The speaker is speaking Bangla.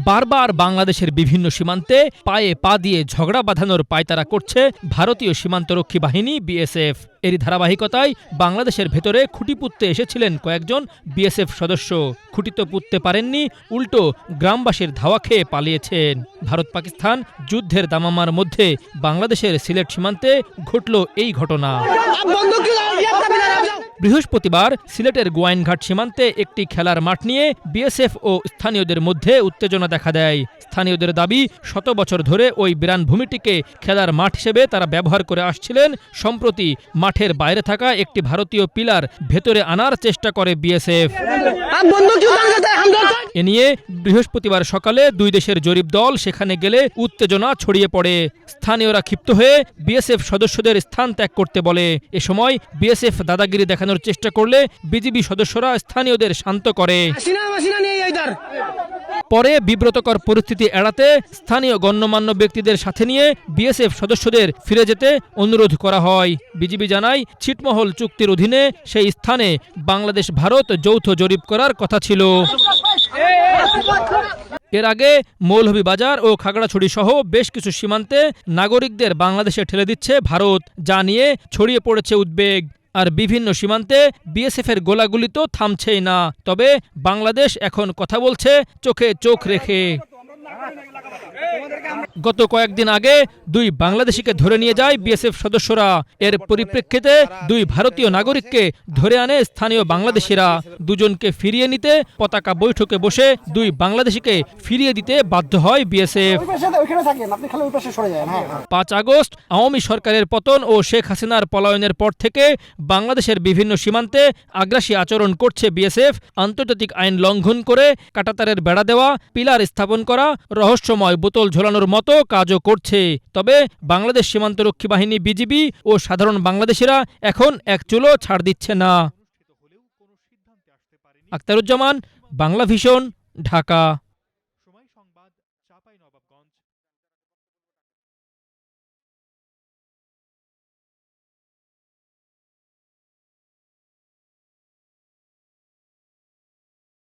বারবার বাংলাদেশের বিভিন্ন সীমান্তে পায়ে পা দিয়ে ঝগড়া বাঁধানোর পায়তারা করছে ভারতীয় সীমান্তরক্ষী বাহিনী বিএসএফ। এরই ধারাবাহিকতায় বাংলাদেশের ভেতরে খুঁটি পুঁততে এসেছিলেন কয়েকজন বিএসএফ সদস্য। খুঁটি তো পুঁততে পারেননি, উল্টো গ্রামবাসীর ধাওয়া খেয়ে পালিয়েছেন। ভারত পাকিস্তান যুদ্ধের দামামার মধ্যে বাংলাদেশের সিলেট সীমান্তে ঘটল এই ঘটনা। বৃহস্পতিবার সিলেটের গোয়াইনঘাট সীমান্তে একটি খেলার মাঠ নিয়ে বিএসএফ ও স্থানীয়দের মধ্যে উত্তেজনা দেখা দেয়। স্থানীয়দের দাবি, শত বছর ধরে ওই বিরান ভূমিটিকে খেলার মাঠ হিসেবে তারা ব্যবহার করে আসছিলেন। সম্প্রতি মাঠের বাইরে থাকা একটি ভারতীয় পিলার ভেতরে আনার চেষ্টা করে বিএসএফ। এ নিয়ে বৃহস্পতিবার সকালে দুই দেশের জরিপ দল সেখানে গেলে উত্তেজনা ছড়িয়ে পড়ে। স্থানীয়রা ক্ষিপ্ত হয়ে বিএসএফ সদস্যদের স্থান ত্যাগ করতে বলে। এ সময় বিএসএফ দাদাগিরি দেখানোর চেষ্টা করলে বিজিবি সদস্যরা স্থানীয়দের শান্ত করে। পরে বিব্রতকর পরিস্থিতি এড়াতে স্থানীয় গণ্যমান্য ব্যক্তিদের সাথে নিয়ে বিএসএফ সদস্যদের ফিরে যেতে অনুরোধ করা হয়। বিজিবি জানায়, ছিটমহল চুক্তির অধীনে সেই স্থানে বাংলাদেশ ভারত যৌথ জরিপ করার কথা ছিল। এর আগে মৌলভীবাজার ও খাগড়াছড়ি সহ বেশ কিছু সীমান্তে নাগরিকদের বাংলাদেশে ঠেলে দিচ্ছে ভারত, যা নিয়ে ছড়িয়ে পড়েছে উদ্বেগ। আর বিভিন্ন সীমান্তে বিএসএফের গোলাগুলি তো থামছেই না। তবে বাংলাদেশ এখন কথা বলছে চোখে চোখ রেখে। গত কয়েকদিন আগে দুই বাংলাদেশিকে ধরে নিয়ে যায় বিএসএফ সদস্যরা। এর পরিপ্রেক্ষিতে দুই ভারতীয় নাগরিককে ধরে আনে স্থানীয় বাংলাদেশিরা। দুজনকে ফিরিয়ে নিতে পতাকা বৈঠকে বসে দুই বাংলাদেশিকে ফিরিয়ে দিতে বাধ্য হয় বিএসএফ। 5 আগস্ট আওয়ামী সরকারের পতন ও শেখ হাসিনার পলায়নের পর থেকে বাংলাদেশের বিভিন্ন সীমান্তে আগ্রাসী আচরণ করছে বিএসএফ। আন্তর্জাতিক আইন লঙ্ঘন করে কাঁটাতারের বেড়া দেওয়া, পিলার স্থাপন করা, রহস্যময় বোতল ঝোলানোর মতো কাজও করছে। তবে বাংলাদেশ সীমান্তরক্ষী বাহিনী বিজিবি ও সাধারণ বাংলাদেশিরা এখন এক চুলো ছাড় দিচ্ছে না। আখতারুজ্জামান, বাংলা ভিশন, ঢাকা।